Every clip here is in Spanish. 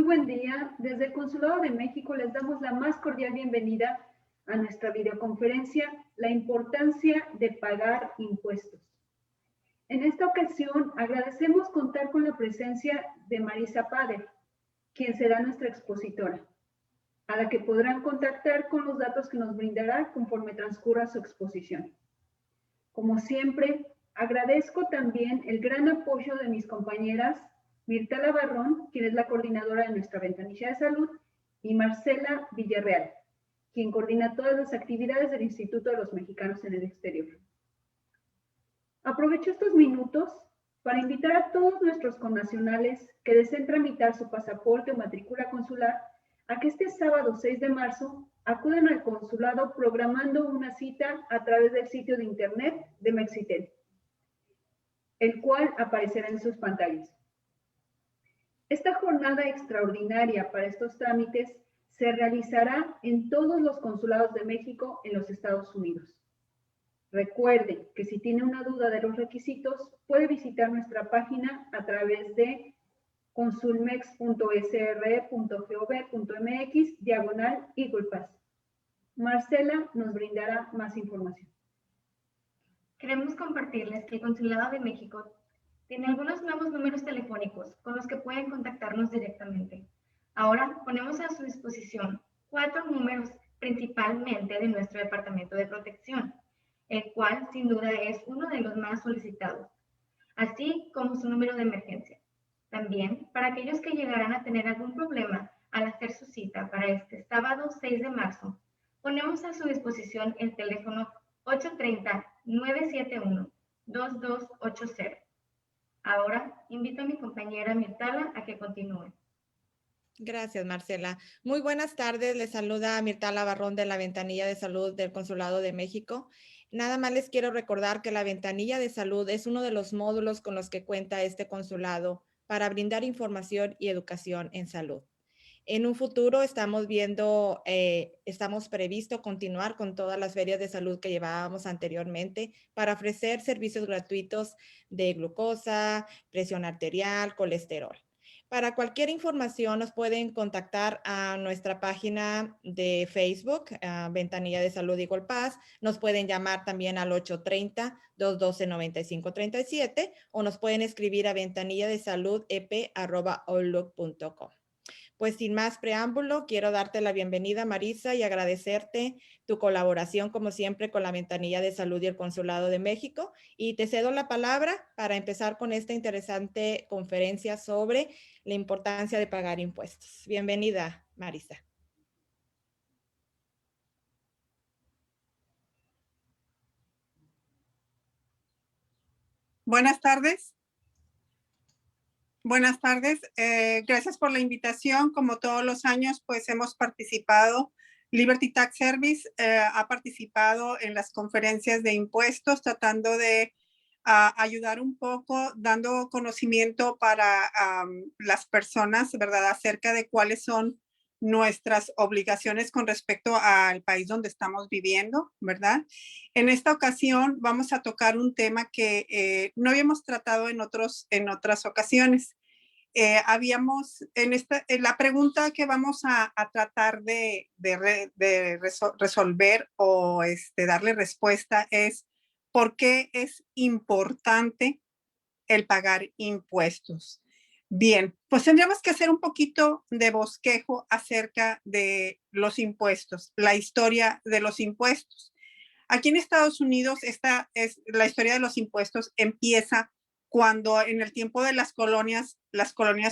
buen día. Desde el Consulado de México les damos la más cordial bienvenida a nuestra videoconferencia, La importancia de pagar impuestos. En esta ocasión agradecemos contar con la presencia de Marisa Pader, quien será nuestra expositora, a la que podrán contactar con los datos que nos brindará conforme transcurra su exposición. Como siempre, agradezco también el gran apoyo de mis compañeras Mirtala Barrón, quien es la coordinadora de nuestra ventanilla de salud, y Marcela Villarreal, quien coordina todas las actividades del Instituto de los Mexicanos en el Exterior. Aprovecho estos minutos para invitar a todos nuestros connacionales que deseen tramitar su pasaporte o matrícula consular a que este sábado 6 de marzo acudan al consulado programando una cita a través del sitio de internet de Mexitel, el cual aparecerá en sus pantallas. Esta jornada extraordinaria para estos trámites se realizará en todos los consulados de México en los Estados Unidos. Recuerde que si tiene una duda de los requisitos, puede visitar nuestra página a través de consulmex.sre.gov.mx/EaglePass. Marcela nos brindará más información. Queremos compartirles que el Consulado de México tiene algunos nuevos números telefónicos con los que pueden contactarnos directamente. Ahora ponemos a su disposición 4 números principalmente de nuestro Departamento de Protección, el cual sin duda es uno de los más solicitados, así como su número de emergencia. También, para aquellos que llegarán a tener algún problema al hacer su cita para este sábado 6 de marzo, ponemos a su disposición el teléfono 830-971-2280. Ahora invito a mi compañera Mirtala a que continúe. Gracias, Marcela. Muy buenas tardes. Les saluda Mirtala Barrón de la Ventanilla de Salud del Consulado de México. Nada más les quiero recordar que la Ventanilla de Salud es uno de los módulos con los que cuenta este consulado para brindar información y educación en salud. En un futuro estamos previsto continuar con todas las ferias de salud que llevábamos anteriormente para ofrecer servicios gratuitos de glucosa, presión arterial, colesterol. Para cualquier información nos pueden contactar a nuestra página de Facebook, Ventanilla de Salud EaglePass. Nos pueden llamar también al 830-212-9537 o nos pueden escribir a ventanilladesaludep@outlook.com. Pues sin más preámbulo, quiero darte la bienvenida, Marisa, y agradecerte tu colaboración, como siempre, con la Ventanilla de Salud y el Consulado de México. Y te cedo la palabra para empezar con esta interesante conferencia sobre la importancia de pagar impuestos. Bienvenida, Marisa. Buenas tardes. Buenas tardes. Gracias por la invitación. Como todos los años, pues hemos participado. Liberty Tax Service ha participado en las conferencias de impuestos, tratando de ayudar un poco, dando conocimiento para las personas, ¿verdad?, acerca de cuáles son nuestras obligaciones con respecto al país donde estamos viviendo, ¿verdad? En esta ocasión vamos a tocar un tema que no habíamos tratado en otras ocasiones. La pregunta que vamos a tratar de resolver o darle respuesta es ¿por qué es importante el pagar impuestos? Bien, pues tendríamos que hacer un poquito de bosquejo acerca de los impuestos, la historia de los impuestos. Aquí en Estados Unidos, la historia de los impuestos empieza cuando en el tiempo de las colonias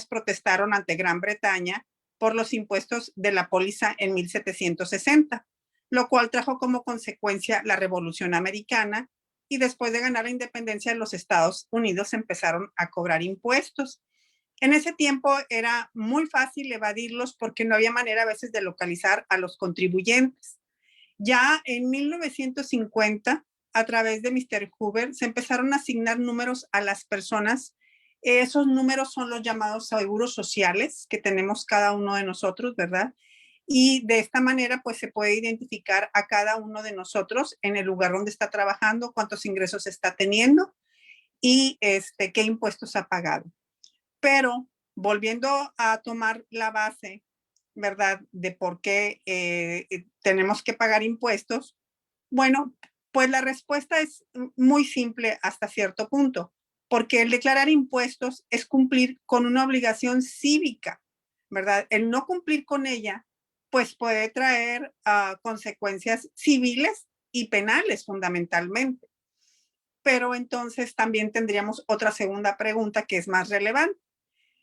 protestaron ante Gran Bretaña por los impuestos de la póliza en 1760, lo cual trajo como consecuencia la Revolución Americana, y después de ganar la independencia de los Estados Unidos empezaron a cobrar impuestos. En ese tiempo era muy fácil evadirlos porque no había manera a veces de localizar a los contribuyentes. Ya en 1950, a través de Mr. Hoover, se empezaron a asignar números a las personas. Esos números son los llamados seguros sociales que tenemos cada uno de nosotros, ¿verdad? Y de esta manera, pues se puede identificar a cada uno de nosotros en el lugar donde está trabajando, cuántos ingresos está teniendo y qué impuestos ha pagado. Pero volviendo a tomar la base, ¿verdad? De por qué tenemos que pagar impuestos. Bueno, pues la respuesta es muy simple hasta cierto punto, porque el declarar impuestos es cumplir con una obligación cívica, ¿verdad? El no cumplir con ella, pues puede traer consecuencias civiles y penales fundamentalmente. Pero entonces también tendríamos otra segunda pregunta que es más relevante.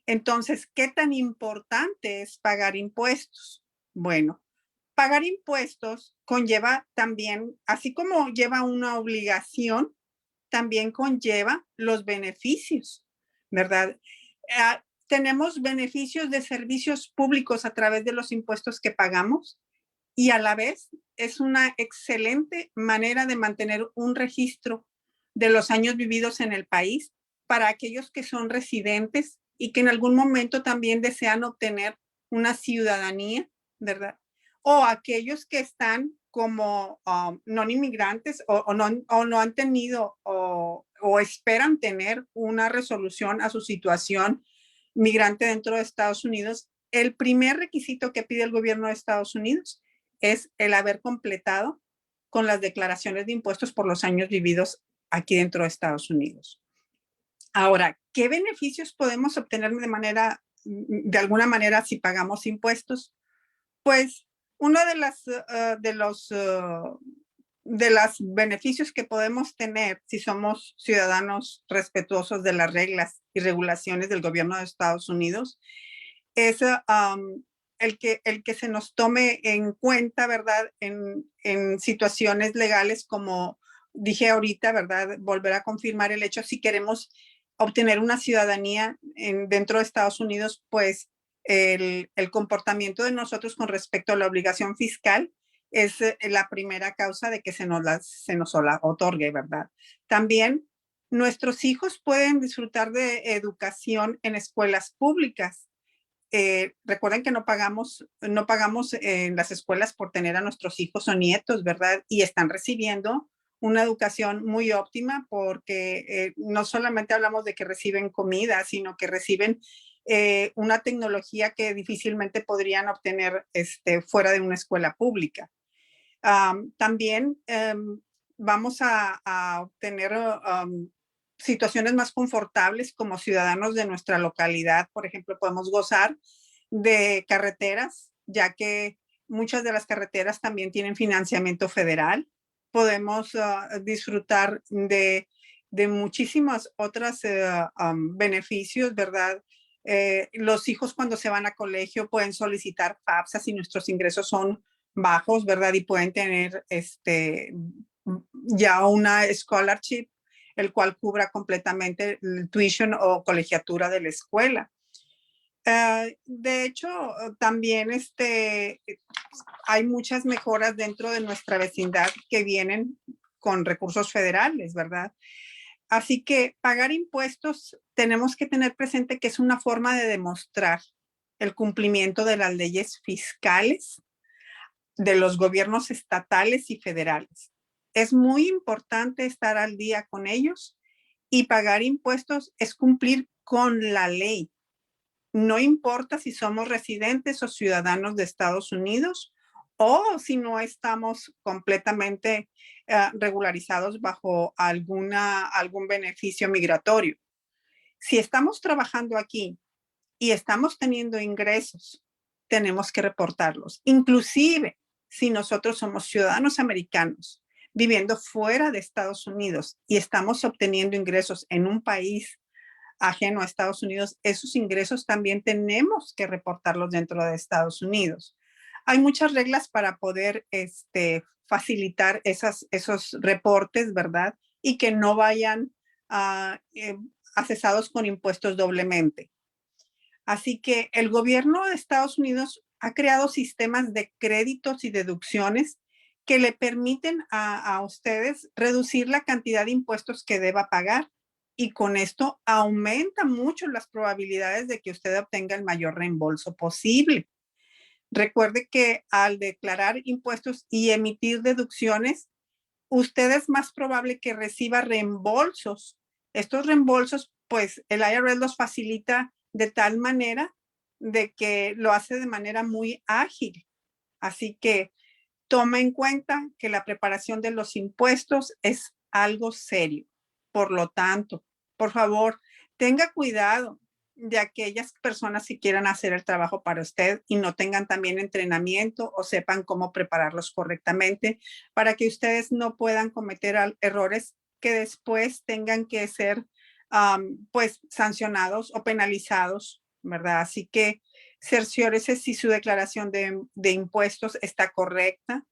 Entonces, ¿qué tan importante es pagar impuestos? Bueno, pagar impuestos conlleva también, así como lleva una obligación, también conlleva los beneficios, ¿verdad? Tenemos beneficios de servicios públicos a través de los impuestos que pagamos y a la vez es una excelente manera de mantener un registro de los años vividos en el país para aquellos que son residentes y que en algún momento también desean obtener una ciudadanía, ¿verdad? O aquellos que están como no inmigrantes o no han tenido o esperan tener una resolución a su situación migrante dentro de Estados Unidos. El primer requisito que pide el gobierno de Estados Unidos es el haber completado con las declaraciones de impuestos por los años vividos aquí dentro de Estados Unidos. Ahora, ¿qué beneficios podemos obtener de alguna manera si pagamos impuestos? Pues uno de los beneficios que podemos tener si somos ciudadanos respetuosos de las reglas y regulaciones del gobierno de Estados Unidos es el que se nos tome en cuenta, ¿verdad? En situaciones legales como dije ahorita, ¿verdad? Volver a confirmar el hecho si queremos obtener una ciudadanía dentro de Estados Unidos, pues el comportamiento de nosotros con respecto a la obligación fiscal es la primera causa de que se nos la otorgue, ¿verdad? También nuestros hijos pueden disfrutar de educación en escuelas públicas. Recuerden que no pagamos en las escuelas por tener a nuestros hijos o nietos, ¿verdad? Y están recibiendo una educación muy óptima porque no solamente hablamos de que reciben comida, sino que reciben una tecnología que difícilmente podrían obtener fuera de una escuela pública. También vamos a obtener situaciones más confortables como ciudadanos de nuestra localidad. Por ejemplo, podemos gozar de carreteras, ya que muchas de las carreteras también tienen financiamiento federal. Podemos disfrutar de muchísimos otros beneficios, ¿verdad? Los hijos cuando se van a colegio pueden solicitar FAFSA si nuestros ingresos son bajos, ¿verdad? Y pueden tener ya una scholarship, el cual cubra completamente el tuition o colegiatura de la escuela. De hecho, también hay muchas mejoras dentro de nuestra vecindad que vienen con recursos federales, ¿verdad? Así que pagar impuestos tenemos que tener presente que es una forma de demostrar el cumplimiento de las leyes fiscales de los gobiernos estatales y federales. Es muy importante estar al día con ellos y pagar impuestos es cumplir con la ley. No importa si somos residentes o ciudadanos de Estados Unidos o si no estamos completamente regularizados bajo algún beneficio migratorio. Si estamos trabajando aquí y estamos teniendo ingresos, tenemos que reportarlos. Inclusive si nosotros somos ciudadanos americanos viviendo fuera de Estados Unidos y estamos obteniendo ingresos en un país ajeno a Estados Unidos, esos ingresos también tenemos que reportarlos dentro de Estados Unidos. Hay muchas reglas para poder facilitar esos reportes, ¿verdad? Y que no vayan asesados con impuestos doblemente. Así que el gobierno de Estados Unidos ha creado sistemas de créditos y deducciones que le permiten a ustedes reducir la cantidad de impuestos que deba pagar y con esto aumenta mucho las probabilidades de que usted obtenga el mayor reembolso posible. Recuerde que al declarar impuestos y emitir deducciones, usted es más probable que reciba reembolsos. Estos reembolsos, pues el IRS los facilita de tal manera de que lo hace de manera muy ágil. Así que toma en cuenta que la preparación de los impuestos es algo serio. Por lo tanto, por favor, tenga cuidado de aquellas personas que quieran hacer el trabajo para usted y no tengan también entrenamiento o sepan cómo prepararlos correctamente para que ustedes no puedan cometer errores que después tengan que ser pues sancionados o penalizados, ¿verdad? Así que cerciórese si su declaración de impuestos está correcta.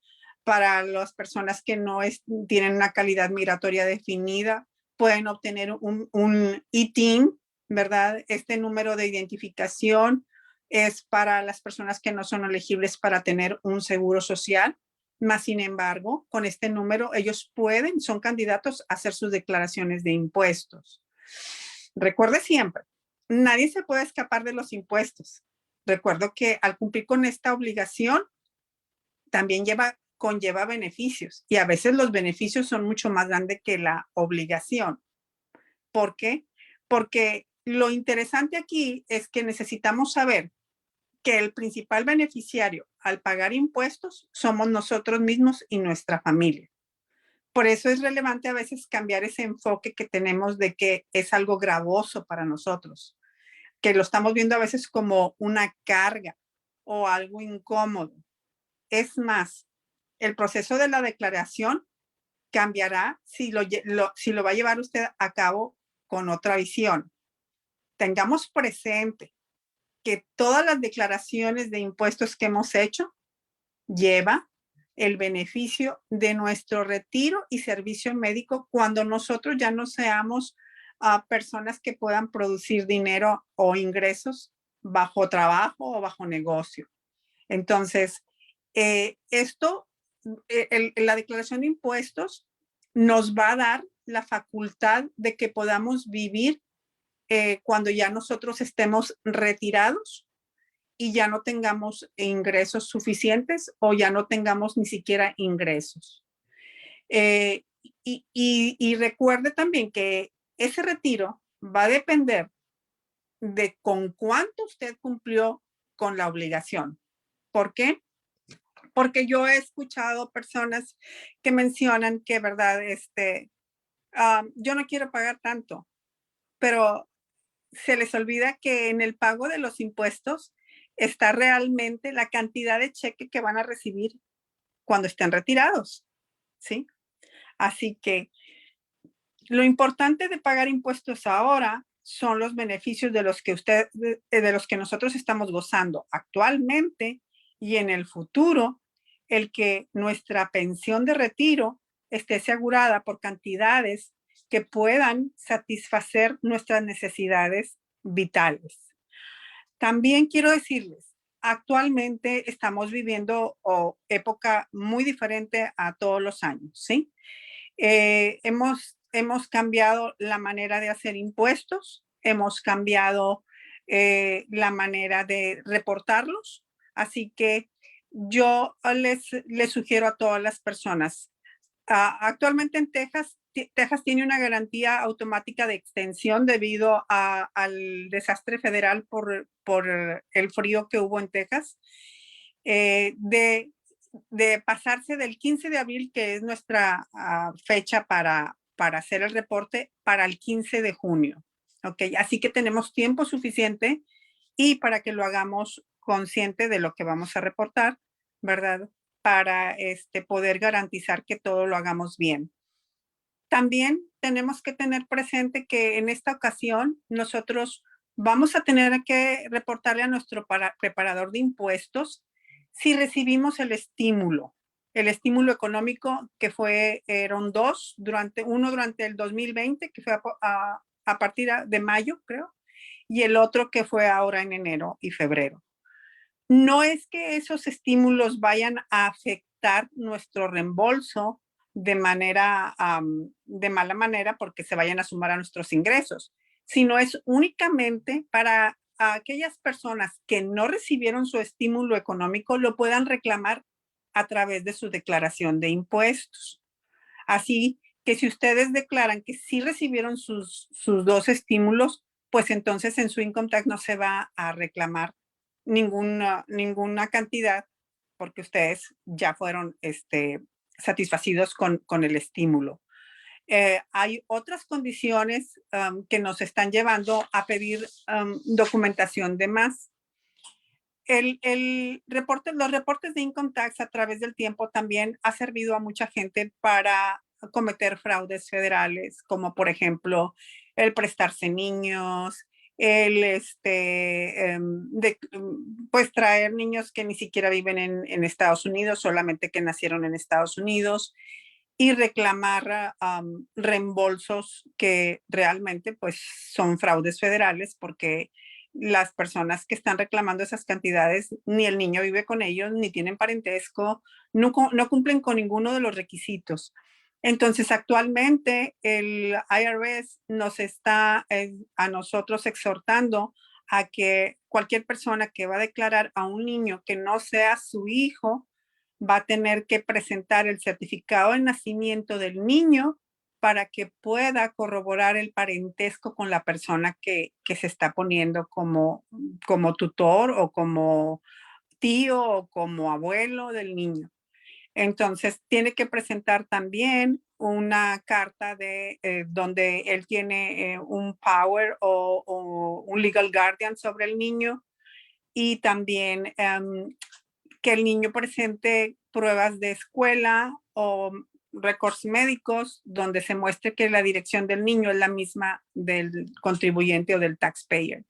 Para las personas que no tienen una calidad migratoria definida, pueden obtener un ITIN, ¿verdad? Este número de identificación es para las personas que no son elegibles para tener un seguro social. Más sin embargo, con este número ellos son candidatos a hacer sus declaraciones de impuestos. Recuerde siempre, nadie se puede escapar de los impuestos. Recuerdo que al cumplir con esta obligación, también conlleva beneficios y a veces los beneficios son mucho más grandes que la obligación. ¿Por qué? Porque lo interesante aquí es que necesitamos saber que el principal beneficiario al pagar impuestos somos nosotros mismos y nuestra familia. Por eso es relevante a veces cambiar ese enfoque que tenemos de que es algo gravoso para nosotros, que lo estamos viendo a veces como una carga o algo incómodo. Es más, el proceso de la declaración cambiará si lo va a llevar usted a cabo con otra visión. Tengamos presente que todas las declaraciones de impuestos que hemos hecho lleva el beneficio de nuestro retiro y servicio médico cuando nosotros ya no seamos personas que puedan producir dinero o ingresos bajo trabajo o bajo negocio. Entonces, la declaración de impuestos nos va a dar la facultad de que podamos vivir cuando ya nosotros estemos retirados y ya no tengamos ingresos suficientes o ya no tengamos ni siquiera ingresos. Y recuerde también que ese retiro va a depender de con cuánto usted cumplió con la obligación. ¿Por qué? Porque yo he escuchado personas que mencionan que, ¿verdad? Yo no quiero pagar tanto, pero se les olvida que en el pago de los impuestos está realmente la cantidad de cheque que van a recibir cuando estén retirados, ¿sí? Así que lo importante de pagar impuestos ahora son los beneficios de los que nosotros estamos gozando actualmente y en el futuro, el que nuestra pensión de retiro esté asegurada por cantidades que puedan satisfacer nuestras necesidades vitales. También quiero decirles, actualmente estamos viviendo época muy diferente a todos los años, ¿sí? Hemos cambiado la manera de hacer impuestos, hemos cambiado la manera de reportarlos, así que yo les sugiero a todas las personas. Actualmente en Texas tiene una garantía automática de extensión debido al desastre federal por el frío que hubo en Texas, de pasarse del 15 de abril, que es nuestra fecha para hacer el reporte, para el 15 de junio. ¿Ok? Así que tenemos tiempo suficiente y para que lo hagamos consciente de lo que vamos a reportar, ¿verdad? Para poder garantizar que todo lo hagamos bien. También tenemos que tener presente que en esta ocasión nosotros vamos a tener que reportarle a nuestro preparador de impuestos si recibimos el estímulo económico que fueron dos, uno durante el 2020, que fue a partir de mayo, creo, y el otro que fue ahora en enero y febrero. No es que esos estímulos vayan a afectar nuestro reembolso de mala manera porque se vayan a sumar a nuestros ingresos, sino es únicamente para aquellas personas que no recibieron su estímulo económico lo puedan reclamar a través de su declaración de impuestos. Así que si ustedes declaran que sí recibieron sus dos estímulos, pues entonces en su income tax no se va a reclamar ninguna cantidad porque ustedes ya fueron satisfacidos con el estímulo. Hay otras condiciones que nos están llevando a pedir documentación de más. Los reportes de income tax a través del tiempo también ha servido a mucha gente para cometer fraudes federales, como por ejemplo el prestarse niños, pues traer niños que ni siquiera viven en Estados Unidos, solamente que nacieron en Estados Unidos, y reclamar reembolsos que realmente pues son fraudes federales porque las personas que están reclamando esas cantidades, ni el niño vive con ellos, ni tienen parentesco, no cumplen con ninguno de los requisitos. Entonces, actualmente el IRS nos está a nosotros exhortando a que cualquier persona que va a declarar a un niño que no sea su hijo, va a tener que presentar el certificado de nacimiento del niño para que pueda corroborar el parentesco con la persona que se está poniendo como tutor o como tío o como abuelo del niño. Entonces, tiene que presentar también una carta de donde él tiene un power o un legal guardian sobre el niño y también que el niño presente pruebas de escuela o récords médicos donde se muestre que la dirección del niño es la misma del contribuyente o del taxpayer.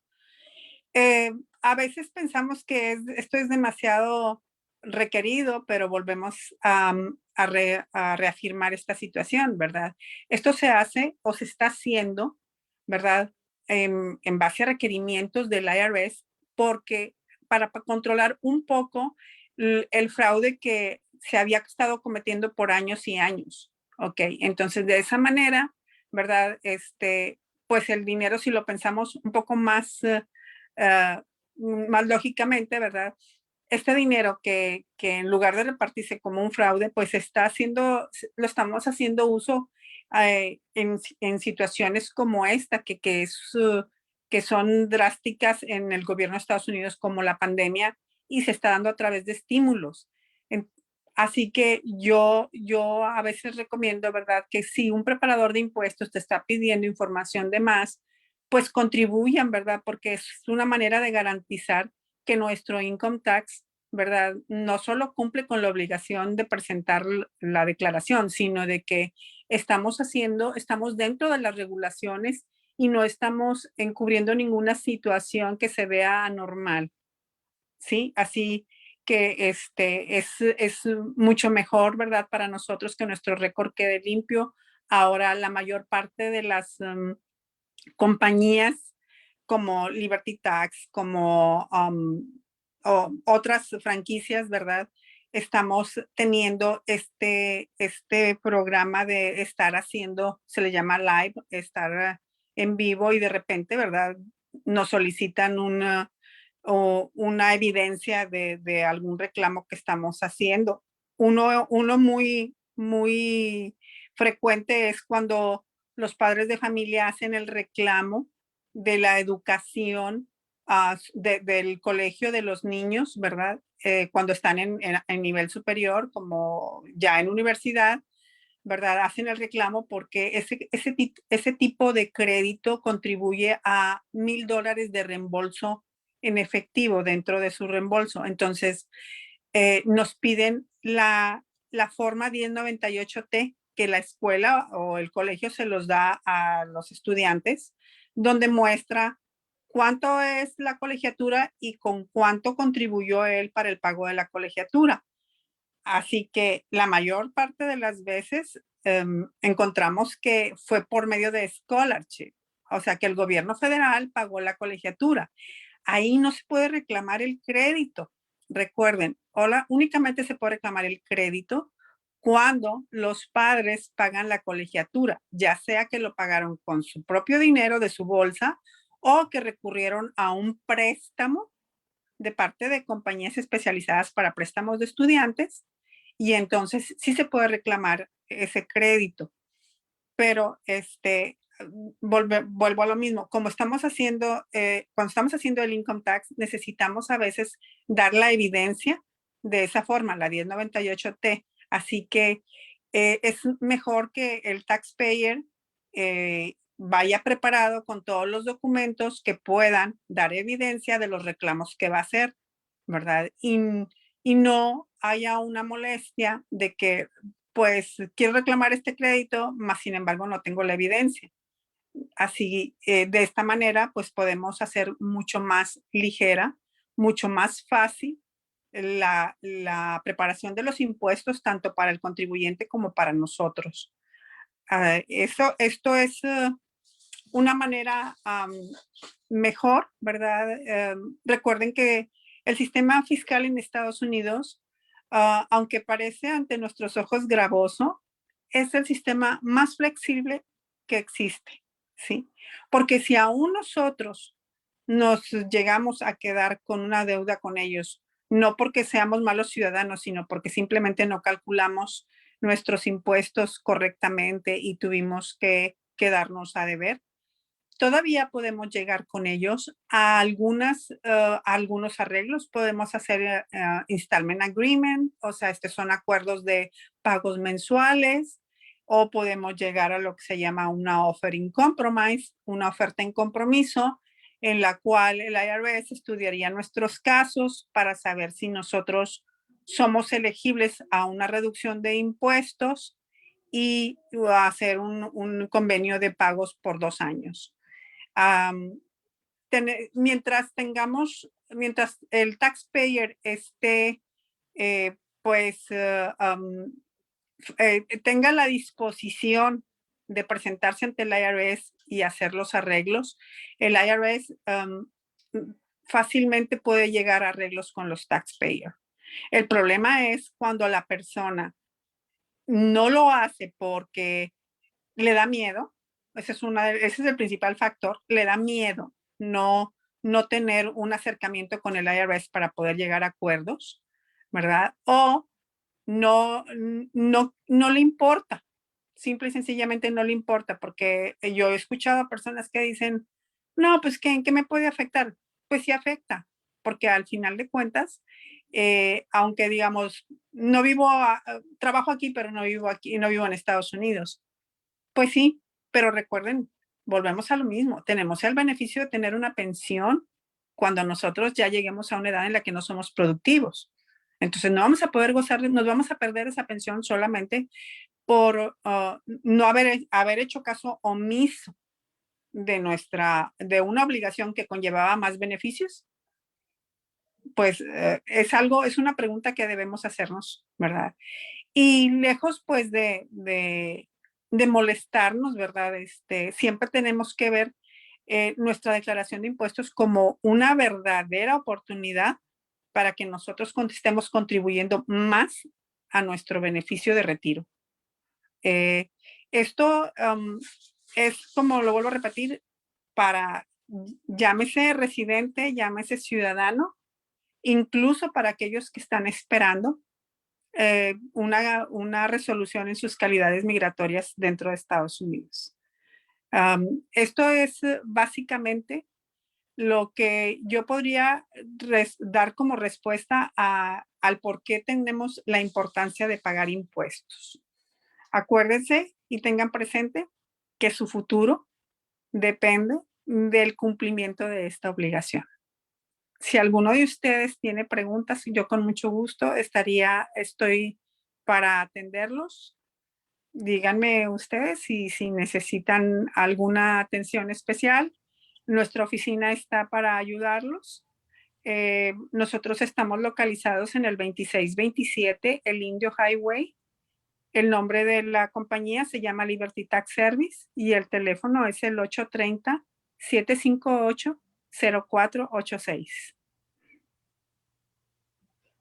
A veces pensamos que esto es demasiado requerido, pero volvemos a reafirmar esta situación, ¿verdad? Esto se hace o se está haciendo, ¿verdad? En base a requerimientos del IRS, porque para controlar un poco el fraude que se había estado cometiendo por años y años, ¿ok? Entonces, de esa manera, ¿verdad? Pues el dinero, si lo pensamos un poco más lógicamente, ¿verdad? Este dinero que en lugar de repartirse como un fraude, pues lo estamos haciendo uso en situaciones como esta, que son drásticas en el gobierno de Estados Unidos, como la pandemia, y se está dando a través de estímulos. Así que yo a veces recomiendo, ¿verdad? Que si un preparador de impuestos te está pidiendo información de más, pues contribuyan, ¿verdad? Porque es una manera de garantizar que nuestro income tax, ¿verdad? No solo cumple con la obligación de presentar la declaración, sino de que estamos dentro de las regulaciones y no estamos encubriendo ninguna situación que se vea anormal, ¿sí? Así que es mucho mejor, ¿verdad? Para nosotros que nuestro récord quede limpio. Ahora la mayor parte de las compañías como Liberty Tax, como otras franquicias, ¿verdad? Estamos teniendo este programa de estar haciendo, se le llama live, estar en vivo y de repente, ¿verdad? Nos solicitan una evidencia de algún reclamo que estamos haciendo. Uno muy, muy frecuente es cuando los padres de familia hacen el reclamo de la educación del colegio de los niños, ¿verdad? Cuando están en nivel superior, como ya en universidad, ¿verdad? Hacen el reclamo porque ese tipo de crédito contribuye a $1,000 de reembolso en efectivo dentro de su reembolso. Entonces, nos piden la forma 1098T que la escuela o el colegio se los da a los estudiantes, donde muestra cuánto es la colegiatura y con cuánto contribuyó él para el pago de la colegiatura. Así que la mayor parte de las veces encontramos que fue por medio de scholarship, o sea que el gobierno federal pagó la colegiatura. Ahí no se puede reclamar el crédito. Recuerden, únicamente se puede reclamar el crédito cuando los padres pagan la colegiatura, ya sea que lo pagaron con su propio dinero de su bolsa o que recurrieron a un préstamo de parte de compañías especializadas para préstamos de estudiantes y entonces sí se puede reclamar ese crédito. Pero vuelvo a lo mismo. Como estamos haciendo, cuando estamos haciendo el income tax, necesitamos a veces dar la evidencia de esa forma, la 1098T. Así que es mejor que el taxpayer vaya preparado con todos los documentos que puedan dar evidencia de los reclamos que va a hacer, ¿verdad? Y no haya una molestia de que, pues, quiero reclamar este crédito, mas sin embargo no tengo la evidencia. Así, de esta manera, pues podemos hacer mucho más ligera, mucho más fácil la preparación de los impuestos, tanto para el contribuyente como para nosotros. Esto es una manera mejor, ¿verdad? Recuerden que el sistema fiscal en Estados Unidos, aunque parece ante nuestros ojos gravoso, es el sistema más flexible que existe, ¿sí? Porque si aún nosotros nos llegamos a quedar con una deuda con ellos, no porque seamos malos ciudadanos, sino porque simplemente no calculamos nuestros impuestos correctamente y tuvimos que quedarnos a deber, todavía podemos llegar con ellos a algunos arreglos. Podemos hacer installment agreement, o sea, son acuerdos de pagos mensuales, o podemos llegar a lo que se llama una offer in compromise, una oferta en compromiso, en la cual el IRS estudiaría nuestros casos para saber si nosotros somos elegibles a una reducción de impuestos y hacer un convenio de pagos por 2 años. Mientras el taxpayer esté, tenga la disposición de presentarse ante el IRS y hacer los arreglos, el IRS fácilmente puede llegar a arreglos con los taxpayers. El problema es cuando la persona no lo hace porque le da miedo. Ese es el principal factor. Le da miedo no tener un acercamiento con el IRS para poder llegar a acuerdos, ¿verdad? O no le importa. Simple y sencillamente no le importa, porque yo he escuchado a personas que dicen, no, pues ¿en qué me puede afectar? Pues sí afecta, porque al final de cuentas, aunque digamos, trabajo aquí, pero no vivo aquí, no vivo en Estados Unidos. Pues sí, pero recuerden, volvemos a lo mismo. Tenemos el beneficio de tener una pensión cuando nosotros ya lleguemos a una edad en la que no somos productivos. Entonces no vamos a poder nos vamos a perder esa pensión solamente por no haber hecho caso omiso de una obligación que conllevaba más beneficios. Pues es una pregunta que debemos hacernos, ¿verdad? Y lejos pues de molestarnos, ¿verdad? Siempre tenemos que ver nuestra declaración de impuestos como una verdadera oportunidad para que nosotros estemos contribuyendo más a nuestro beneficio de retiro. Esto es, como lo vuelvo a repetir, para llámese residente, llámese ciudadano, incluso para aquellos que están esperando una resolución en sus calidades migratorias dentro de Estados Unidos. Esto es básicamente lo que yo podría dar como respuesta al por qué tenemos la importancia de pagar impuestos. Acuérdense y tengan presente que su futuro depende del cumplimiento de esta obligación. Si alguno de ustedes tiene preguntas, yo con mucho gusto estoy para atenderlos. Díganme ustedes si necesitan alguna atención especial. Nuestra oficina está para ayudarlos. Nosotros estamos localizados en el 2627, el Indio Highway. El nombre de la compañía se llama Liberty Tax Service y el teléfono es el 830-758-0486.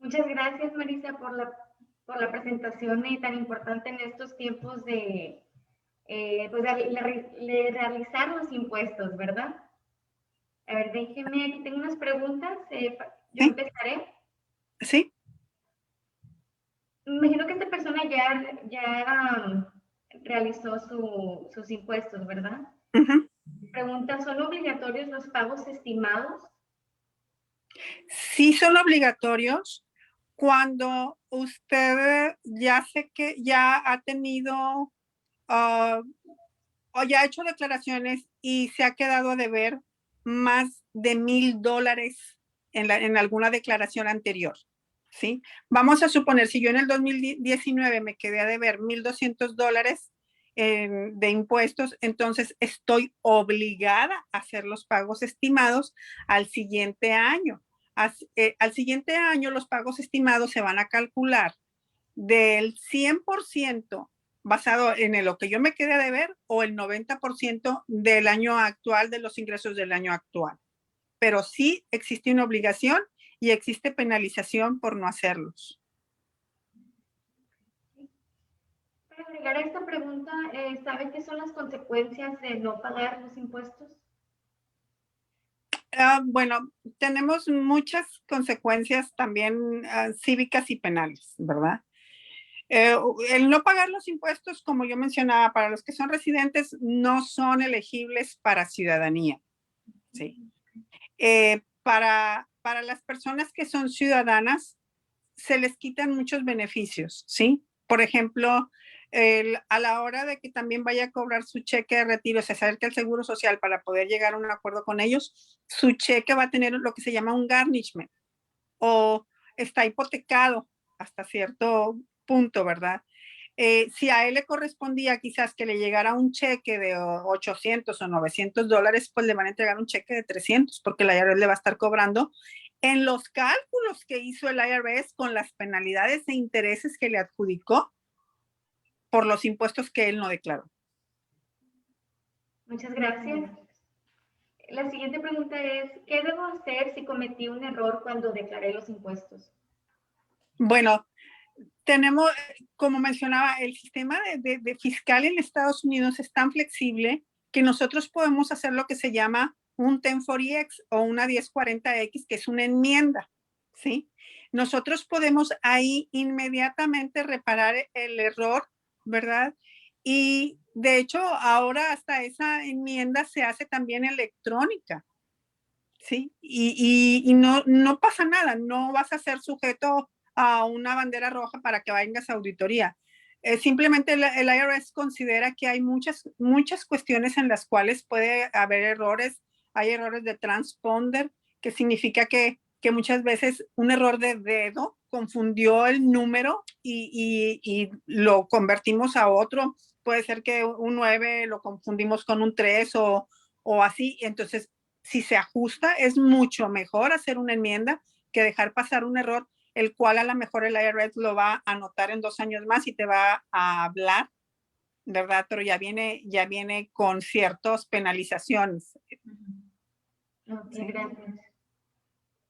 Muchas gracias, Marisa, por la presentación tan importante en estos tiempos de realizar los impuestos, ¿verdad? A ver, déjenme, aquí tengo unas preguntas. Yo empezaré. Sí. Me imagino que esta persona ya realizó sus impuestos, ¿verdad? Ujú. Pregunta, ¿son obligatorios los pagos estimados? Sí son obligatorios cuando usted ya sé que ya ha tenido o ya ha hecho declaraciones y se ha quedado a deber más de $1,000 en alguna declaración anterior, ¿sí? Vamos a suponer, si yo en el 2019 me quedé a deber $1,200 de impuestos, entonces estoy obligada a hacer los pagos estimados al siguiente año. Al siguiente año los pagos estimados se van a calcular del 100% basado en lo que yo me quedé a deber o el 90% del año actual, de los ingresos del año actual. Pero sí existe una obligación y existe penalización por no hacerlos. Para agregar a esta pregunta, ¿sabe qué son las consecuencias de no pagar los impuestos? Bueno, tenemos muchas consecuencias también cívicas y penales, ¿verdad? El no pagar los impuestos, como yo mencionaba, para los que son residentes, no son elegibles para ciudadanía, ¿sí? Para las personas que son ciudadanas, se les quitan muchos beneficios, ¿sí? Por ejemplo, a la hora de que también vaya a cobrar su cheque de retiro, se acerca al Seguro Social para poder llegar a un acuerdo con ellos, su cheque va a tener lo que se llama un garnishment o está hipotecado hasta cierto punto, ¿verdad? Si a él le correspondía quizás que le llegara un cheque de 800 o $900, pues le van a entregar un cheque de 300 porque la IRS le va a estar cobrando en los cálculos que hizo el IRS con las penalidades e intereses que le adjudicó por los impuestos que él no declaró. Muchas gracias. La siguiente pregunta es, ¿qué debo hacer si cometí un error cuando declaré los impuestos? Bueno, tenemos, como mencionaba, el sistema de fiscal en Estados Unidos es tan flexible que nosotros podemos hacer lo que se llama un 1040X o una 1040X, que es una enmienda, ¿sí? Nosotros podemos ahí inmediatamente reparar el error, ¿verdad? Y de hecho, ahora hasta esa enmienda se hace también electrónica, ¿sí? Y no pasa nada, no vas a ser sujeto a una bandera roja para que vengas a auditoría. Simplemente el IRS considera que hay muchas cuestiones en las cuales puede haber errores. Hay errores de transponder, que significa que muchas veces un error de dedo confundió el número y lo convertimos a otro. Puede ser que un 9 lo confundimos con un 3 o así. Entonces, si se ajusta, es mucho mejor hacer una enmienda que dejar pasar un error, el cual a lo mejor el IRS lo va a anotar en 2 años más y te va a hablar, ¿verdad? Pero ya viene con ciertas penalizaciones. Ok, sí. Gracias.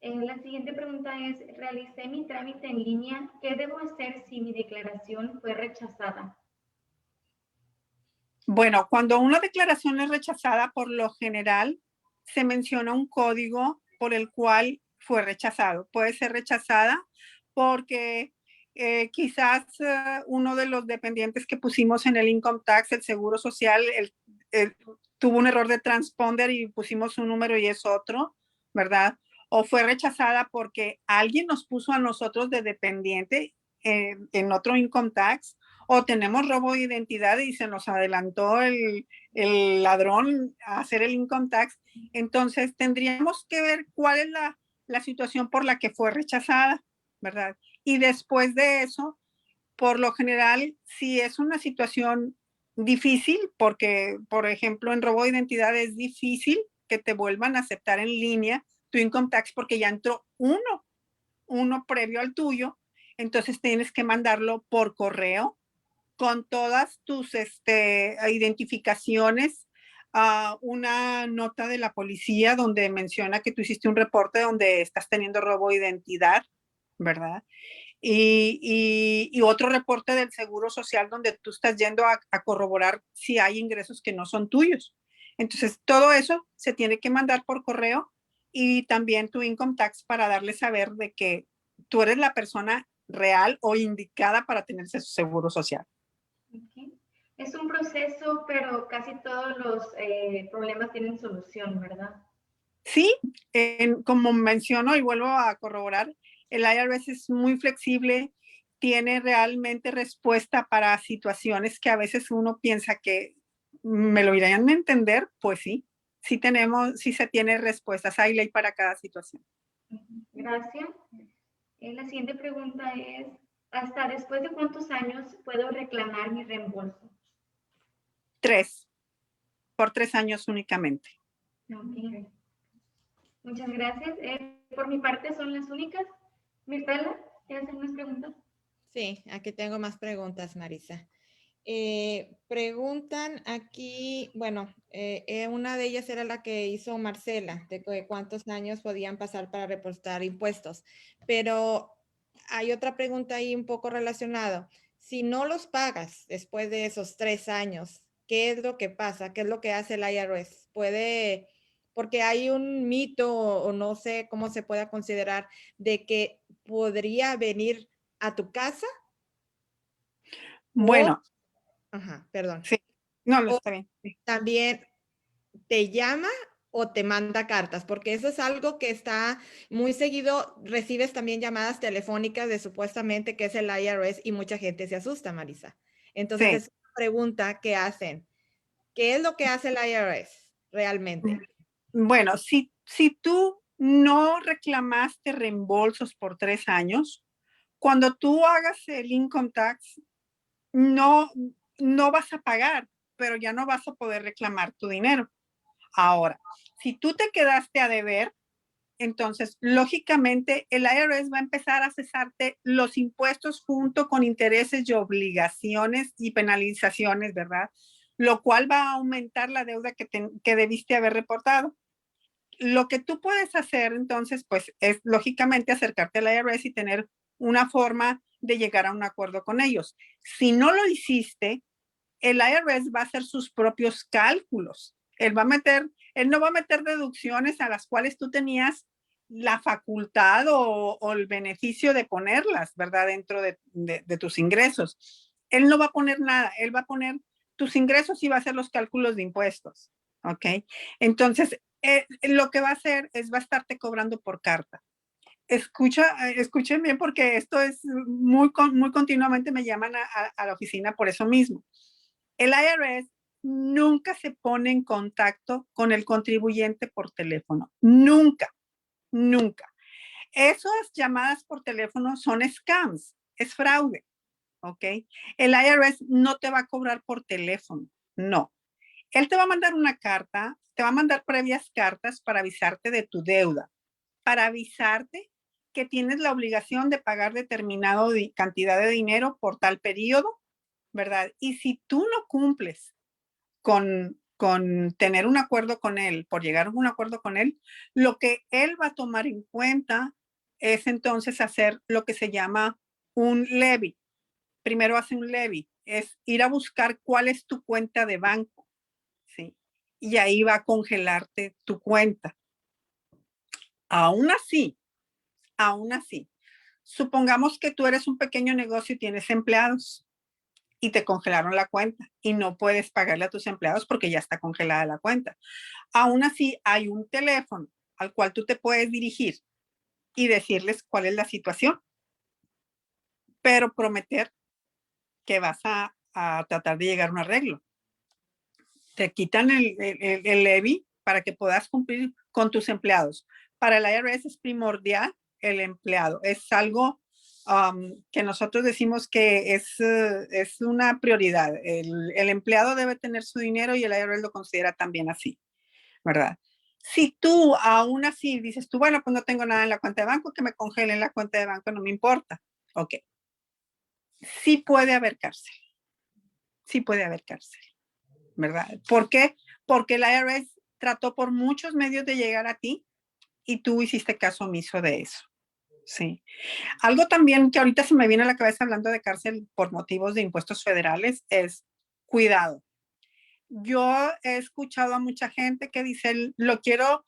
La siguiente pregunta es, realicé mi trámite en línea, ¿qué debo hacer si mi declaración fue rechazada? Bueno, cuando una declaración es rechazada, por lo general se menciona un código por el cual fue rechazado. Puede ser rechazada porque quizás uno de los dependientes que pusimos en el Income Tax, el Seguro Social, tuvo un error de transponder y pusimos un número y es otro, ¿verdad? O fue rechazada porque alguien nos puso a nosotros de dependiente en otro Income Tax, o tenemos robo de identidad y se nos adelantó el ladrón a hacer el income tax. Entonces tendríamos que ver cuál es la situación por la que fue rechazada, ¿verdad? Y después de eso, por lo general, si es una situación difícil, porque, por ejemplo, en robo de identidad es difícil que te vuelvan a aceptar en línea tu income tax porque ya entró uno previo al tuyo, entonces tienes que mandarlo por correo con todas tus identificaciones, una nota de la policía donde menciona que tú hiciste un reporte donde estás teniendo robo de identidad, ¿verdad? Y otro reporte del Seguro Social donde tú estás yendo a corroborar si hay ingresos que no son tuyos. Entonces, todo eso se tiene que mandar por correo y también tu income tax para darle saber de que tú eres la persona real o indicada para tener ese seguro social. Okay. Es un proceso, pero casi todos los problemas tienen solución, ¿verdad? Sí, como menciono y vuelvo a corroborar, el IRS es muy flexible, tiene realmente respuesta para situaciones que a veces uno piensa que me lo irán a entender, pues sí, sí se tiene respuestas, hay ley para cada situación. Gracias. La siguiente pregunta es, ¿hasta después de cuántos años puedo reclamar mi reembolso? 3, por 3 años únicamente. Okay. Muchas gracias. Por mi parte son las únicas. Mirtala, ¿quieres hacer unas preguntas? Sí, aquí tengo más preguntas, Marisa. Preguntan aquí, bueno, una de ellas era la que hizo Marcela, de cuántos años podían pasar para reportar impuestos, pero hay otra pregunta ahí un poco relacionado. Si no los pagas después de esos 3 años, ¿qué es lo que pasa? ¿Qué es lo que hace el IRS? Puede, porque hay un mito o no sé cómo se pueda considerar de que podría venir a tu casa o, Bueno, ajá, perdón. sí, no, O está bien. Sí. también te llama o te manda cartas, porque eso es algo que está muy seguido. Recibes también llamadas telefónicas de supuestamente que es el IRS y mucha gente se asusta, Marisa. Entonces Sí. es una pregunta que hacen. ¿Qué es lo que hace el IRS realmente? Bueno, si tú no reclamaste reembolsos por 3 años, cuando tú hagas el income tax, no, no vas a pagar, pero ya no vas a poder reclamar tu dinero. Ahora, si tú te quedaste a deber, entonces, lógicamente, el IRS va a empezar a cesarte los impuestos junto con intereses y obligaciones y penalizaciones, ¿verdad? Lo cual va a aumentar la deuda que debiste haber reportado. Lo que tú puedes hacer entonces, pues es lógicamente acercarte al IRS y tener una forma de llegar a un acuerdo con ellos. Si no lo hiciste, el IRS va a hacer sus propios cálculos. Él no va a meter deducciones a las cuales tú tenías la facultad o el beneficio de ponerlas, ¿verdad? Dentro de tus ingresos. Él no va a poner nada, él va a poner tus ingresos y va a hacer los cálculos de impuestos, ¿ok? Entonces, lo que va a hacer es va a estarte cobrando por carta. Escuchen bien porque esto es muy continuamente me llaman a la oficina por eso mismo. El IRS nunca se pone en contacto con el contribuyente por teléfono. Nunca, nunca. Esas llamadas por teléfono son scams, es fraude, ¿ok? El IRS no te va a cobrar por teléfono, no. Él te va a mandar una carta, te va a mandar previas cartas para avisarte de tu deuda, para avisarte que tienes la obligación de pagar determinada cantidad de dinero por tal periodo, ¿verdad? Y si tú no cumples con tener un acuerdo con él, por llegar a un acuerdo con él, lo que él va a tomar en cuenta es entonces hacer lo que se llama un levy. Primero hace un levy, es ir a buscar cuál es tu cuenta de banco, ¿sí? Y ahí va a congelarte tu cuenta. Aún así, supongamos que tú eres un pequeño negocio y tienes empleados y te congelaron la cuenta y no puedes pagarle a tus empleados porque ya está congelada la cuenta. Aún así, hay un teléfono al cual tú te puedes dirigir y decirles cuál es la situación, pero prometer que vas a tratar de llegar a un arreglo. Te quitan el levy para que puedas cumplir con tus empleados. Para el IRS es primordial el empleado. Es algo que nosotros decimos que es una prioridad. El empleado debe tener su dinero y el IRS lo considera también así, ¿verdad? Si tú aún así dices tú, bueno, pues no tengo nada en la cuenta de banco, que me congelen la cuenta de banco, no me importa. Ok. Sí puede haber cárcel. Sí puede haber cárcel, ¿verdad? ¿Por qué? Porque el IRS trató por muchos medios de llegar a ti y tú hiciste caso omiso de eso. Sí. Algo también que ahorita se me viene a la cabeza hablando de cárcel por motivos de impuestos federales es cuidado. Yo he escuchado a mucha gente que dice, lo quiero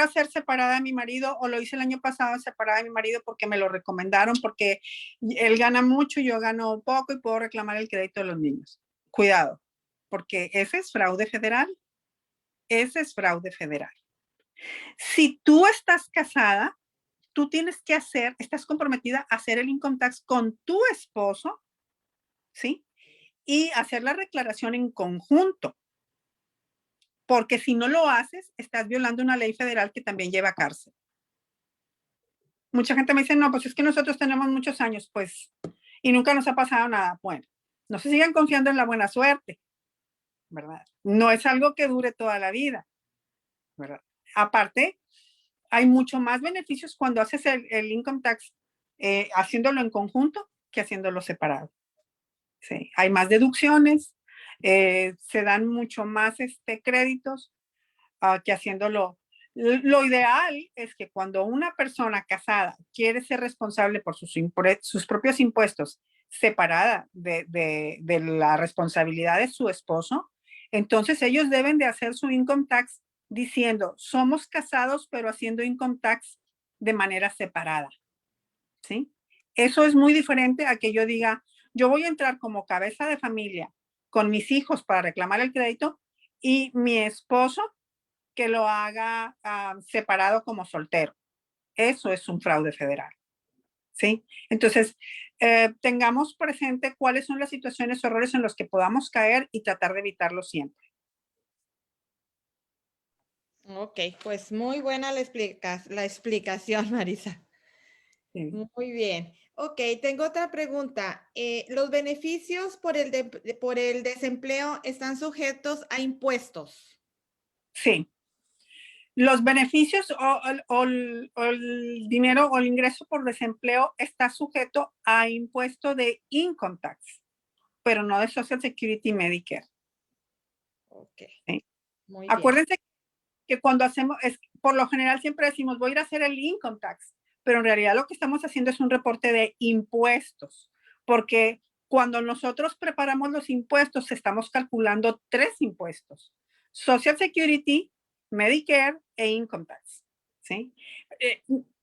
hacer separada de mi marido o lo hice el año pasado separada de mi marido porque me lo recomendaron, porque él gana mucho, yo gano poco y puedo reclamar el crédito de los niños. cuidado, porque ese es fraude federal. Ese es fraude federal. Si tú estás casada, tú tienes que estás comprometida a hacer el income tax con tu esposo, ¿sí? Y hacer la declaración en conjunto. Porque si no lo haces, estás violando una ley federal que también lleva a cárcel. Mucha gente me dice, no, pues es que nosotros tenemos muchos años, pues, y nunca nos ha pasado nada. Bueno, no se sigan confiando en la buena suerte, ¿verdad? No es algo que dure toda la vida, ¿verdad? Aparte, hay mucho más beneficios cuando haces el income tax haciéndolo en conjunto que haciéndolo separado. Sí, hay más deducciones, se dan mucho más créditos que haciéndolo. Lo ideal es que cuando una persona casada quiere ser responsable por sus propios impuestos, separada de la responsabilidad de su esposo, entonces ellos deben de hacer su income tax diciendo, somos casados, pero haciendo income tax de manera separada. ¿Sí? Eso es muy diferente a que yo diga, yo voy a entrar como cabeza de familia con mis hijos para reclamar el crédito y mi esposo que lo haga separado como soltero. Eso es un fraude federal. ¿Sí? Entonces, tengamos presente cuáles son las situaciones o errores en los que podamos caer y tratar de evitarlo siempre. Ok, pues muy buena la explicación, Marisa. Sí. Muy bien. Ok, tengo otra pregunta. ¿Los beneficios por el desempleo están sujetos a impuestos? Sí. Los beneficios o el dinero o el ingreso por desempleo está sujeto a impuesto de income tax, pero no de Social Security y Medicare. Ok, ¿Sí? muy bien. Acuérdense que cuando hacemos, por lo general siempre decimos, voy a ir a hacer el income tax, pero en realidad lo que estamos haciendo es un reporte de impuestos, porque cuando nosotros preparamos los impuestos, estamos calculando 3 impuestos: Social Security, Medicare e Income Tax. ¿Sí?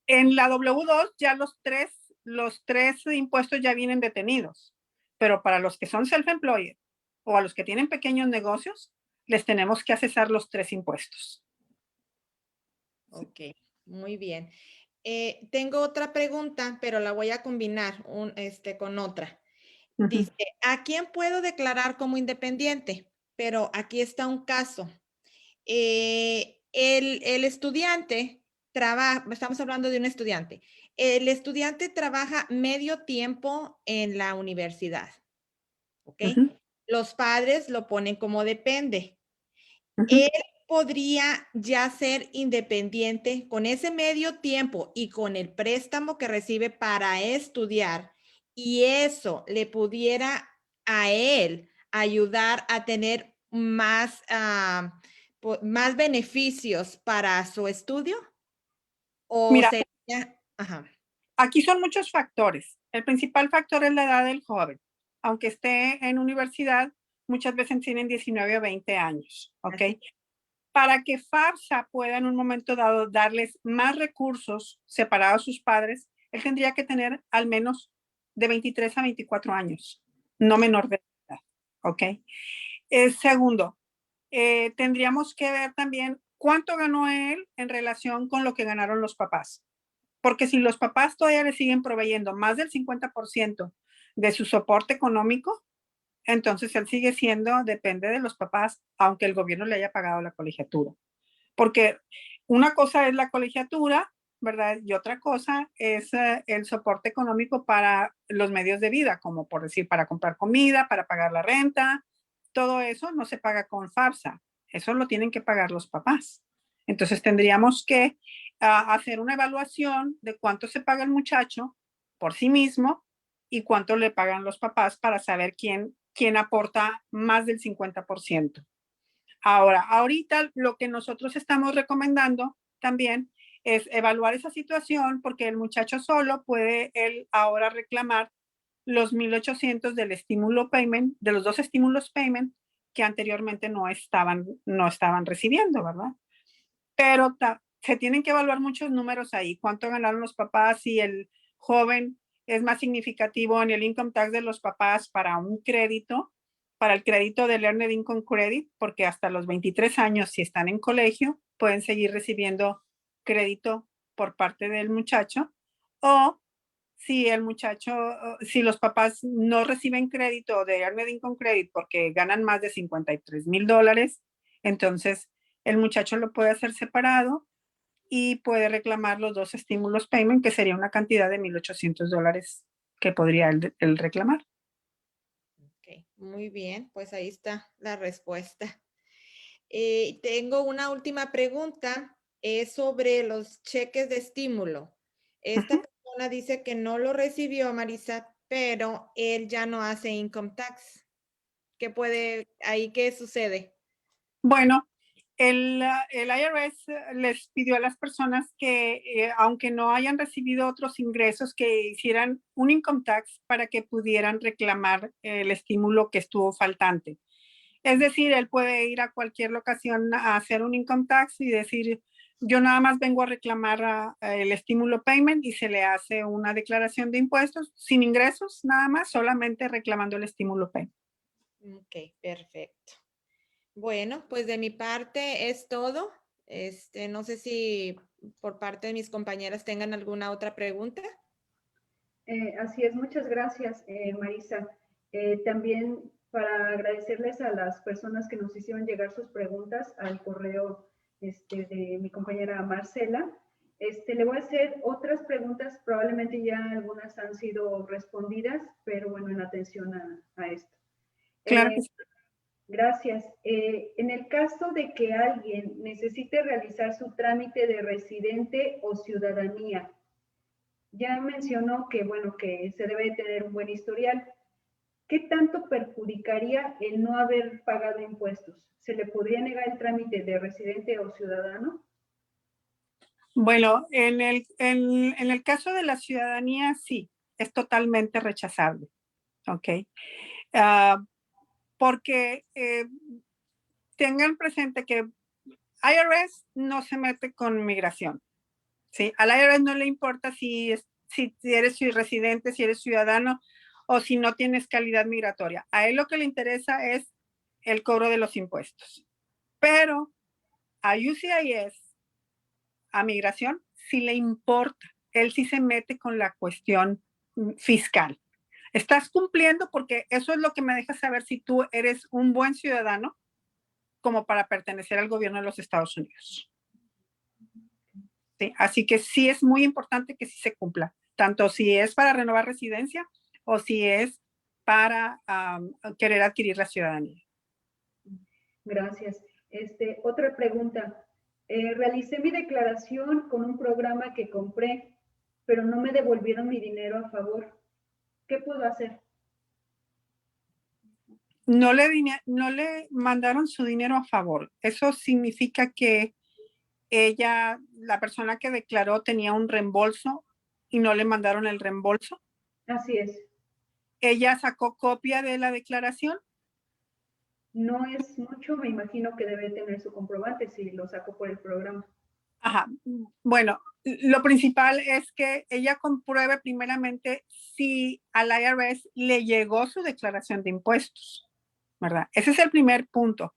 En la W2 ya los tres impuestos ya vienen detenidos, pero para los que son self-employed o a los que tienen pequeños negocios, les tenemos que accesar los 3 impuestos. Ok, muy bien. Tengo otra pregunta, pero la voy a combinar con otra. Dice, ¿a quién puedo declarar como independiente? Pero aquí está un caso. El estudiante trabaja, estamos hablando de un estudiante. El estudiante trabaja medio tiempo en la universidad, ¿ok? Los padres lo ponen como depende. Él podría ya ser independiente con ese medio tiempo y con el préstamo que recibe para estudiar, y eso le pudiera a él ayudar a tener más, más beneficios para su estudio. ¿O Mira, sería? Ajá. aquí son muchos factores. El principal factor es la edad del joven. Aunque esté en universidad, muchas veces tienen 19 o 20 años, ¿ok? Así. Para que FAFSA pueda en un momento dado darles más recursos separados a sus padres, él tendría que tener al menos de 23 a 24 años, no menor de edad, ¿ok? Segundo, tendríamos que ver también cuánto ganó él en relación con lo que ganaron los papás. Porque si los papás todavía le siguen proveyendo más del 50% de su soporte económico, entonces él sigue siendo, depende de los papás, aunque el gobierno le haya pagado la colegiatura. Porque una cosa es la colegiatura, ¿verdad? Y otra cosa es el soporte económico para los medios de vida, como por decir, para comprar comida, para pagar la renta. Todo eso no se paga con FAFSA. Eso lo tienen que pagar los papás. Entonces tendríamos que hacer una evaluación de cuánto se paga el muchacho por sí mismo y cuánto le pagan los papás para saber quién aporta más del 50%. Ahora, ahorita lo que nosotros estamos recomendando también es evaluar esa situación, porque el muchacho solo puede él ahora reclamar los 1,800 del estímulo payment, de los 2 estímulos payment que anteriormente no estaban recibiendo, ¿verdad? Pero se tienen que evaluar muchos números ahí. ¿Cuánto ganaron los papás? Si el joven es más significativo en el income tax de los papás para un crédito, para el crédito del Earned Income Credit, porque hasta los 23 años, si están en colegio, pueden seguir recibiendo crédito por parte del muchacho, o si el muchacho, si los papás no reciben crédito de Earned Income Credit porque ganan más de $53,000, entonces el muchacho lo puede hacer separado y puede reclamar los dos estímulos payment, que sería una cantidad de $1,800 que podría él reclamar. Ok, muy bien, pues ahí está la respuesta. Tengo una última pregunta, es sobre los cheques de estímulo. Esta persona dice que no lo recibió, Marisa, pero él ya no hace income tax. ¿Qué sucede? Bueno, el IRS les pidió a las personas que, aunque no hayan recibido otros ingresos, que hicieran un income tax para que pudieran reclamar el estímulo que estuvo faltante. Es decir, él puede ir a cualquier locación a hacer un income tax y decir, yo nada más vengo a reclamar el estímulo payment, y se le hace una declaración de impuestos sin ingresos, nada más, solamente reclamando el estímulo payment. Ok, perfecto. Bueno, pues de mi parte es todo. No sé si por parte de mis compañeras tengan alguna otra pregunta. Así es, muchas gracias, Marisa. También para agradecerles a las personas que nos hicieron llegar sus preguntas al correo de mi compañera Marcela. Le voy a hacer otras preguntas, probablemente ya algunas han sido respondidas, pero bueno, en atención a esto. Claro que sí. Gracias. En el caso de que alguien necesite realizar su trámite de residente o ciudadanía, ya mencionó que, bueno, que se debe tener un buen historial. ¿Qué tanto perjudicaría el no haber pagado impuestos? ¿Se le podría negar el trámite de residente o ciudadano? Bueno, en el caso de la ciudadanía, sí, es totalmente rechazable. ¿Ok? Porque tengan presente que IRS no se mete con migración. ¿Sí? Al IRS no le importa si eres residente, si eres ciudadano o si no tienes calidad migratoria. A él lo que le interesa es el cobro de los impuestos. Pero a USCIS, a migración, sí le importa. Él sí se mete con la cuestión fiscal. Estás cumpliendo porque eso es lo que me deja saber si tú eres un buen ciudadano como para pertenecer al gobierno de los Estados Unidos. ¿Sí? Así que sí es muy importante que sí se cumpla, tanto si es para renovar residencia o si es para querer adquirir la ciudadanía. Gracias. Otra pregunta. Realicé mi declaración con un programa que compré, pero no me devolvieron mi dinero a favor. ¿Qué puedo hacer? No le mandaron su dinero a favor. Eso significa que la persona que declaró, tenía un reembolso y no le mandaron el reembolso. Así es. Ella sacó copia de la declaración. No es mucho, me imagino que debe tener su comprobante si lo saco por el programa. Ajá. Bueno, lo principal es que ella compruebe primeramente si al IRS le llegó su declaración de impuestos, ¿verdad? Ese es el primer punto.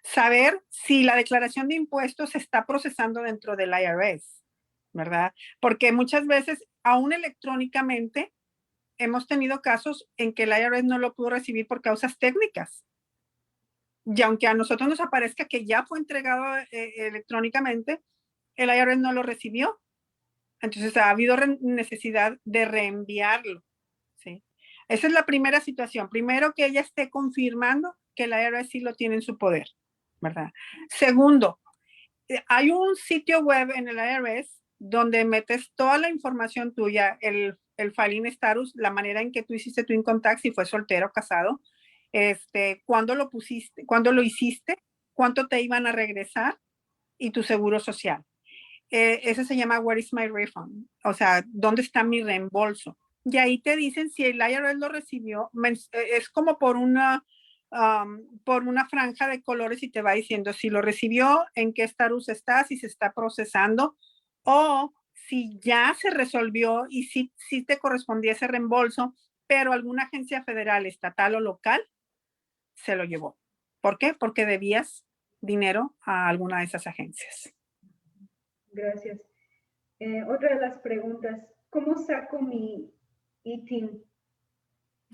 Saber si la declaración de impuestos se está procesando dentro del IRS, ¿verdad? Porque muchas veces, aún electrónicamente, hemos tenido casos en que el IRS no lo pudo recibir por causas técnicas. Y aunque a nosotros nos aparezca que ya fue entregado electrónicamente, el IRS no lo recibió. Entonces ha habido necesidad de reenviarlo. ¿Sí? Esa es la primera situación. Primero, que ella esté confirmando que el IRS sí lo tiene en su poder, ¿verdad? Segundo, hay un sitio web en el IRS donde metes toda la información tuya, el filing status, la manera en que tú hiciste tu income tax, si fue soltero o casado, cuándo lo pusiste, cuándo lo hiciste, cuánto te iban a regresar y tu seguro social. Eso se llama Where is my refund? O sea, ¿dónde está mi reembolso? Y ahí te dicen si el IRS lo recibió. Es como por una franja de colores y te va diciendo si lo recibió, en qué estatus está, si se está procesando o si ya se resolvió y si te correspondía ese reembolso, pero alguna agencia federal, estatal o local se lo llevó. ¿Por qué? Porque debías dinero a alguna de esas agencias. Gracias. Otra de las preguntas, ¿cómo saco mi ITIN?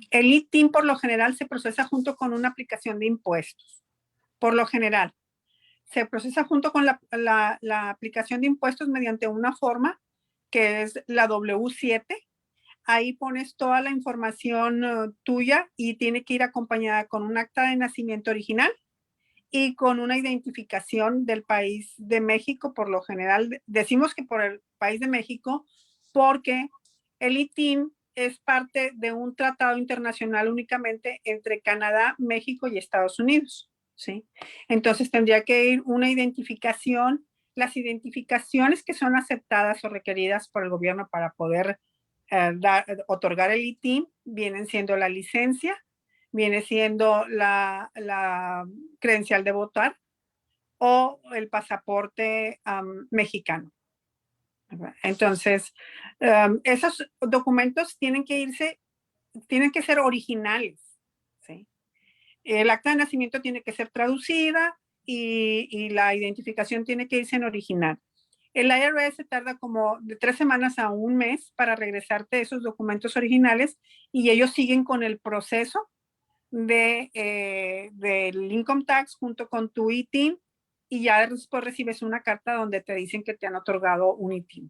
El ITIN por lo general se procesa junto con una aplicación de impuestos. Por lo general, se procesa junto con la aplicación de impuestos mediante una forma que es la W7. Ahí pones toda la información tuya y tiene que ir acompañada con un acta de nacimiento original y con una identificación del país de México. Por lo general, decimos que por el país de México, porque el ITIN es parte de un tratado internacional únicamente entre Canadá, México y Estados Unidos, ¿sí? Entonces tendría que ir una identificación, las identificaciones que son aceptadas o requeridas por el gobierno para poder otorgar el ITIN, vienen siendo la licencia, viene siendo la credencial de votar o el pasaporte mexicano. Entonces, esos documentos tienen que ser originales, ¿sí? El acta de nacimiento tiene que ser traducida y la identificación tiene que irse en original. El IRS se tarda como de 3 semanas a un mes para regresarte esos documentos originales y ellos siguen con el proceso del income tax junto con tu ITIN y ya después recibes una carta donde te dicen que te han otorgado un ITIN.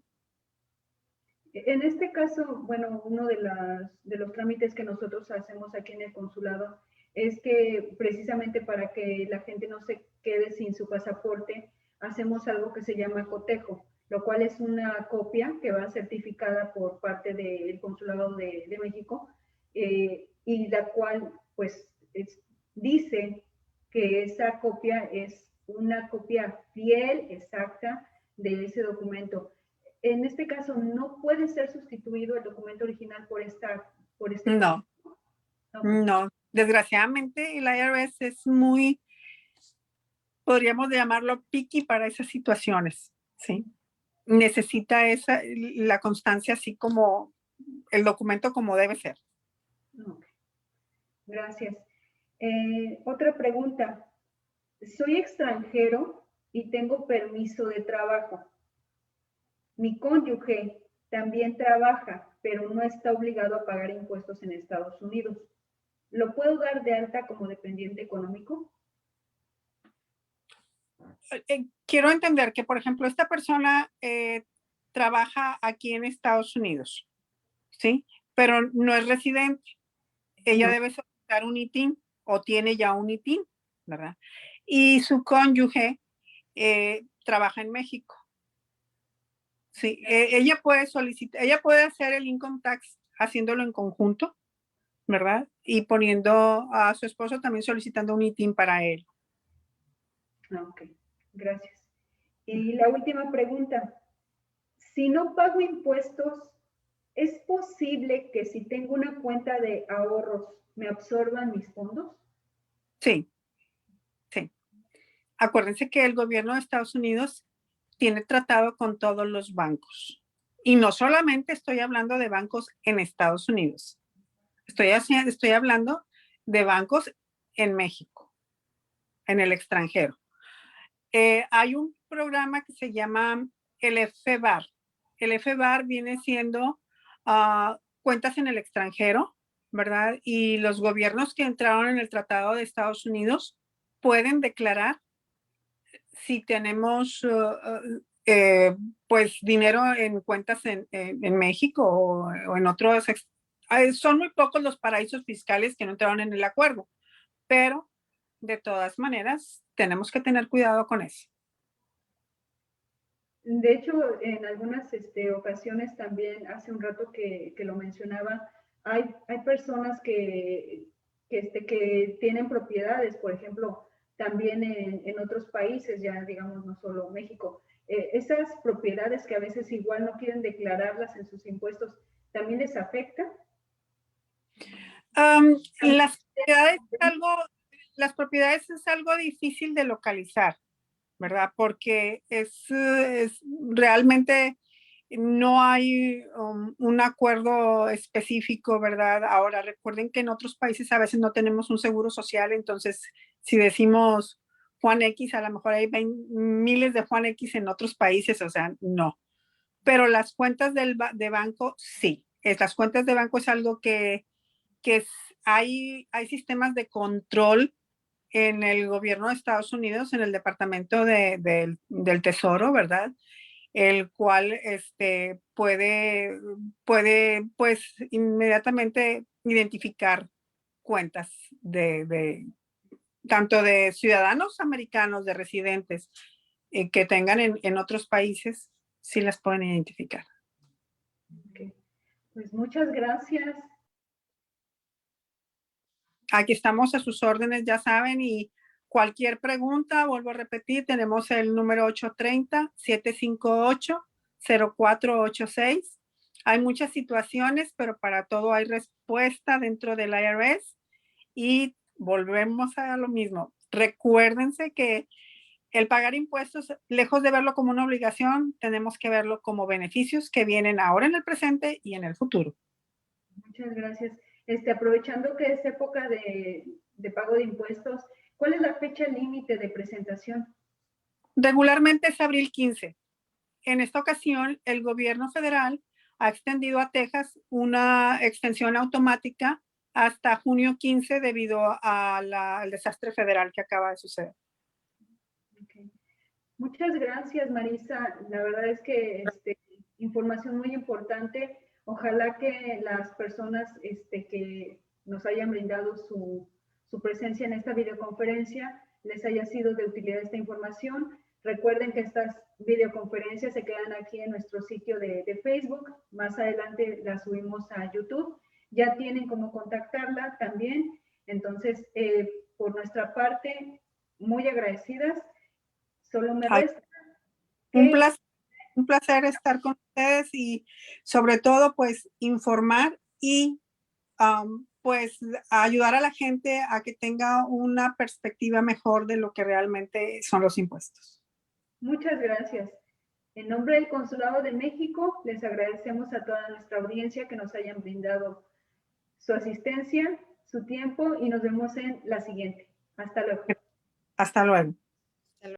En este caso, bueno, uno de los trámites que nosotros hacemos aquí en el consulado es que precisamente para que la gente no se quede sin su pasaporte, hacemos algo que se llama cotejo, lo cual es una copia que va certificada por parte del consulado de México y la cual pues dice que esa copia es una copia fiel, exacta de ese documento. En este caso, ¿no puede ser sustituido el documento original por este? No, no. Desgraciadamente el IRS es muy, podríamos llamarlo picky para esas situaciones, ¿sí? Necesita la constancia así como el documento como debe ser. Okay. Gracias. Otra pregunta. Soy extranjero y tengo permiso de trabajo. Mi cónyuge también trabaja, pero no está obligado a pagar impuestos en Estados Unidos. ¿Lo puedo dar de alta como dependiente económico? Quiero entender que, por ejemplo, esta persona trabaja aquí en Estados Unidos, ¿sí? Pero no es residente. Ella No. debe solicitar un ITIN o tiene ya un ITIN, ¿verdad? Y su cónyuge trabaja en México. Sí, ella puede solicitar, ella puede hacer el income tax haciéndolo en conjunto, ¿verdad? Y poniendo a su esposo también solicitando un ITIN para él. Ok, gracias. Y la última pregunta. Si no pago impuestos, ¿es posible que si tengo una cuenta de ahorros me absorban mis fondos? Sí, sí. Acuérdense que el gobierno de Estados Unidos tiene tratado con todos los bancos. Y no solamente estoy hablando de bancos en Estados Unidos. Estoy hablando de bancos en México, en el extranjero. Hay un programa que se llama el FBAR. El FBAR viene siendo cuentas en el extranjero, ¿verdad? Y los gobiernos que entraron en el Tratado de Estados Unidos pueden declarar si tenemos pues dinero en cuentas en México o en otros. Son muy pocos los paraísos fiscales que no entraron en el acuerdo, pero de todas maneras tenemos que tener cuidado con eso. De hecho, en algunas ocasiones también, hace un rato que lo mencionaba, hay personas que tienen propiedades, por ejemplo, también en otros países, ya digamos, no solo México. Esas propiedades que a veces igual no quieren declararlas en sus impuestos, ¿también les afecta? Las propiedades es algo difícil de localizar, ¿verdad? Porque es realmente no hay un acuerdo específico, ¿verdad? Ahora, recuerden que en otros países a veces no tenemos un seguro social, entonces si decimos Juan X, a lo mejor hay miles de Juan X en otros países, o sea, no. Pero las cuentas de banco, sí. Las cuentas de banco es algo que hay sistemas de control en el gobierno de Estados Unidos, en el Departamento del Tesoro, ¿verdad? El cual puede pues inmediatamente identificar cuentas tanto de ciudadanos americanos, de residentes que tengan en otros países, sí las pueden identificar. Okay. Pues muchas gracias. Aquí estamos a sus órdenes, ya saben, y cualquier pregunta, vuelvo a repetir, tenemos el número 830-758-0486. Hay muchas situaciones, pero para todo hay respuesta dentro del IRS y volvemos a lo mismo. Recuérdense que el pagar impuestos, lejos de verlo como una obligación, tenemos que verlo como beneficios que vienen ahora en el presente y en el futuro. Muchas gracias. Aprovechando que es época de pago de impuestos, ¿cuál es la fecha límite de presentación? Regularmente es abril 15. En esta ocasión, el gobierno federal ha extendido a Texas una extensión automática hasta junio 15 debido al desastre federal que acaba de suceder. Okay. Muchas gracias, Marisa. La verdad es que información muy importante. Ojalá que las personas que nos hayan brindado su presencia en esta videoconferencia les haya sido de utilidad esta información. Recuerden que estas videoconferencias se quedan aquí en nuestro sitio de Facebook. Más adelante las subimos a YouTube. Ya tienen cómo contactarla también. Entonces, por nuestra parte, muy agradecidas. Solo me resta Un placer estar con ustedes y sobre todo pues informar y pues ayudar a la gente a que tenga una perspectiva mejor de lo que realmente son los impuestos. Muchas gracias. En nombre del Consulado de México, les agradecemos a toda nuestra audiencia que nos hayan brindado su asistencia, su tiempo y nos vemos en la siguiente. Hasta luego. Hasta luego.